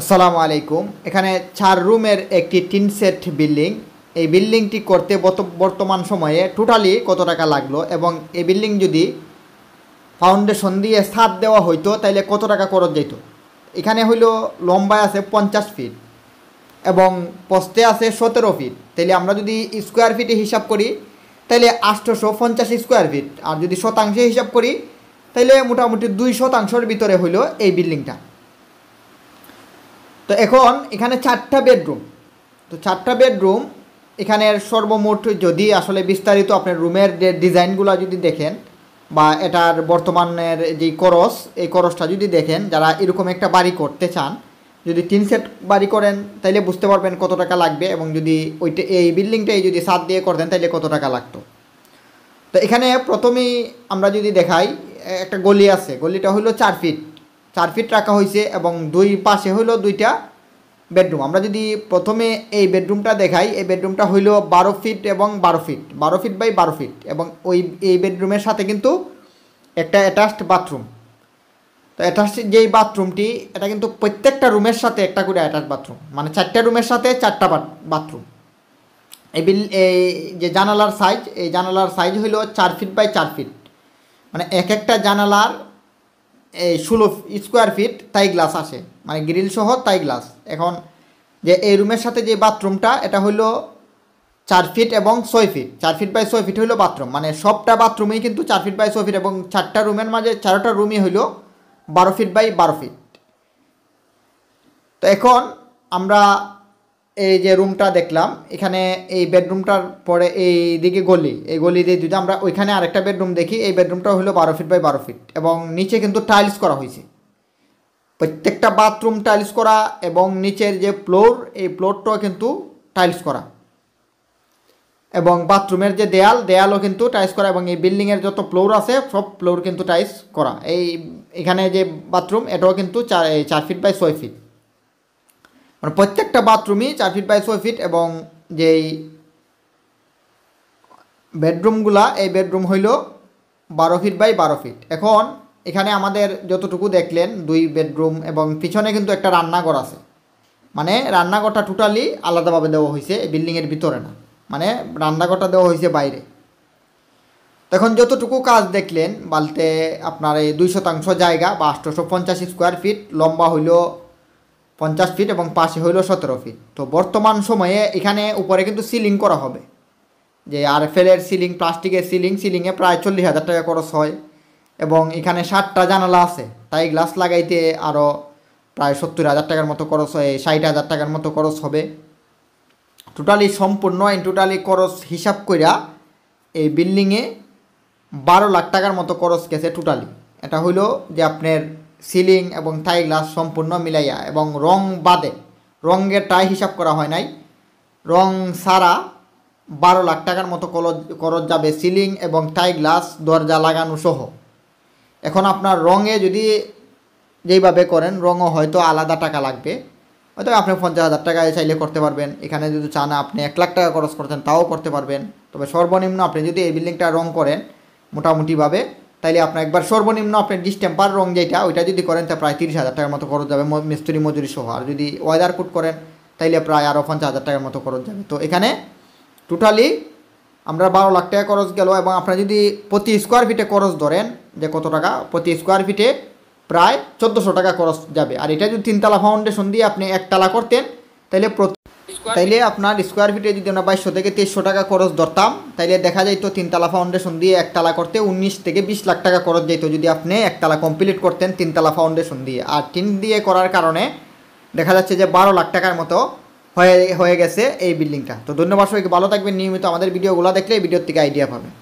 আসসালামু আলাইকুম। এখানে 4 রুমের একটি টিন সেট বিল্ডিং। এই বিল্ডিংটি করতে বর্তমান সময়ে টোটালি কত টাকা লাগলো এবং এই বিল্ডিং যদি ফাউন্ডেশন দিয়ে ছাদ দেওয়া হইতো তাহলে কত টাকা খরচ যেত। এখানে হইল লম্বায় আছে 50 ফিট এবং পোস্তে আছে 17 ফিট। তাইলে আমরা যদি স্কোয়ার ফিটে হিসাব করি তাহলে 850 স্কোয়ার ফিট, আর যদি শতাংশে হিসাব করি তাহলে মোটামুটি 2% ভিতরে হইল এই বিল্ডিংটা। তো এখন এখানে 4টা বেডরুম। তো 4টা বেডরুম এখানের সর্বমোট যদি আসলে বিস্তারিত আপনার রুমের যে ডিজাইনগুলো যদি দেখেন বা এটার বর্তমানের যেই খরচ, এই খরচটা যদি দেখেন, যারা এরকম একটা বাড়ি করতে চান, যদি টিন সেট বাড়ি করেন তাইলে বুঝতে পারবেন কত টাকা লাগবে, এবং যদি ওইটা এই বিল্ডিংটাই যদি ছাদ দিয়ে করতেন তাইলে কত টাকা লাগতো। তো এখানে প্রথমেই আমরা যদি দেখাই, একটা গলি আছে, গলিটা হলো 4 ফিট 4 ফিট রাখা হয়েছে এবং দুই পাশে হইলো 2টা বেডরুম। আমরা যদি প্রথমে এই বেডরুমটা দেখাই, এই বেডরুমটা হইলো 12 ফিট এবং 12 ফিট 12 ফিট বাই 12 ফিট, এবং এই বেডরুমের সাথে কিন্তু একটা অ্যাটাচড বাথরুম। তো অ্যাটাচড যেই বাথরুমটি, এটা কিন্তু প্রত্যেকটা রুমের সাথে একটা করে অ্যাটাচ বাথরুম, মানে 4টা রুমের সাথে 4টা বাথরুম। এই যে জানালার সাইজ, এই জানালার সাইজ হইলো 4 ফিট বাই 4 ফিট, মানে এক একটা জানালার এই 16 স্কোয়ার ফিট তাই গ্লাস আসে, মানে গ্রিল সহ তাই গ্লাস। এখন যে এই রুমের সাথে যে বাথরুমটা, এটা হইলো 4 ফিট এবং 6 ফিট 4 ফিট বাই 6 ফিট হইলো বাথরুম, মানে সবটা বাথরুমেই কিন্তু 4 ফিট বাই 6 ফিট, এবং 4টা রুমের মাঝে 4টা রুমই হইলো 12 ফিট বাই 12 ফিট। তো এখন আমরা এই যে রুমটা দেখলাম, এখানে এই বেডরুমটার পরে এই দিকে গলি, এই গলি দিয়ে যদি আমরা ওইখানে আরেকটা বেডরুম দেখি, এই বেডরুমটা হলো 12 ফিট বাই 12 ফিট এবং নিচে কিন্তু টাইলস করা হয়েছে, প্রত্যেকটা বাথরুম টাইলস করা, এবং নিচের যে ফ্লোর, এই ফ্লোরটাও কিন্তু টাইলস করা, এবং বাথরুমের যে দেয়ালও কিন্তু টাইলস করা, এবং এই বিল্ডিংয়ের যত ফ্লোর আছে সব ফ্লোর কিন্তু টাইলস করা। এখানে যে বাথরুম, এটাও কিন্তু 4 ফিট বাই 6 ফিট, মানে প্রত্যেকটা বাথরুমই 4 ফিট বাই 6 ফিট। এবং যেই বেডরুমগুলা, এই বেডরুম হইল 12 ফিট বাই 12 ফিট। এখন এখানে আমাদের যতটুকু দেখলেন 2 বেডরুম, এবং পিছনে কিন্তু একটা রান্নাঘর আছে, মানে রান্নাঘরটা টোটালি আলাদাভাবে দেওয়া হয়েছে, এই বিল্ডিংয়ের ভিতরে না, মানে রান্নাঘরটা দেওয়া হয়েছে বাইরে। তখন যতটুকু কাজ দেখলেন বলতে আপনার এই 2% জায়গা বা 850 স্কোয়ার ফিট, লম্বা হইল 50 ফিট এবং পাশে হইল 17 ফিট। তো বর্তমান সময়ে এখানে উপরে কিন্তু সিলিং করা হবে, যে আরএফএলের সিলিং, প্লাস্টিকের সিলিংয়ে প্রায় 40,000 টাকা খরচ হয়, এবং এখানে 7টা জানালা আছে, তাই গ্লাস লাগাইতে আরও প্রায় 70,000 টাকার মতো খরচ হয়, 60,000 টাকার মতো খরচ হবে। টোটালি সম্পূর্ণ টোটালি খরচ হিসাব কইরা এই বিল্ডিংয়ে 12 লাখ টাকার মতো খরচ গেছে টোটালি। এটা হইলো যে আপনার সিলিং এবং টাই গ্লাস সম্পূর্ণ মিলাইয়া, এবং রং বাদে, রঙের টাই হিসাব করা হয় নাই, রং ছাড়া 12 লাখ টাকার মতো খরচ যাবে সিলিং এবং টাই গ্লাস দরজা লাগানো সহ। এখন আপনার রঙে যদি যেইভাবে করেন, রঙও হয়তো আলাদা টাকা লাগবে, হয়তো আপনি 50,000 টাকায় চাইলে করতে পারবেন। এখানে যদি চান আপনি 1 লাখ টাকা খরচ করতেন তাও করতে পারবেন। তবে সর্বনিম্ন আপনি যদি এই বিল্ডিংটা রং করেন মোটামুটিভাবে, তাইলে আপনার একবার সর্বনিম্ন আপনার ডিস্টেম্পার রং যেটা, ওইটা যদি করেন তা প্রায় 30,000 টাকার মতো খরচ যাবে মিস্ত্রি মজুরি সহ। আর যদি ওয়েদার কোট করেন তাইলে প্রায় আরও 50,000 টাকার মতো খরচ যাবে। তো এখানে টোটালি আমরা 12 লাখ টাকা খরচ গেল, এবং আপনারা যদি প্রতি স্কোয়ার ফিটে খরচ ধরেন যে কত টাকা, প্রতি স্কোয়ার ফিটে প্রায় 1400 টাকা খরচ যাবে। আর এটা যদি 3তলা ফাউন্ডেশন দিয়ে আপনি 1 তলা করতেন তাইলে আপনার স্কোয়ার ফিটে যদি আমরা 2200 থেকে 2300 টাকা খরচ ধরতাম, তাইলে দেখা যাইতো 3তলা ফাউন্ডেশন দিয়ে 1 তলা করতে 19 থেকে 20 লাখ টাকা খরচ যাইতো, যদি আপনি 1 তলা কমপ্লিট করতেন 3তলা ফাউন্ডেশন দিয়ে। আর টিন দিয়ে করার কারণে দেখা যাচ্ছে যে 12 লাখ টাকার মতো হয়ে গেছে এই বিল্ডিংটা। তো ধন্যবাদ সবাইকে, ভালো থাকবেন। নিয়মিত আমাদের ভিডিওগুলো দেখলে এই ভিডিওর থেকে আইডিয়া পাবেন।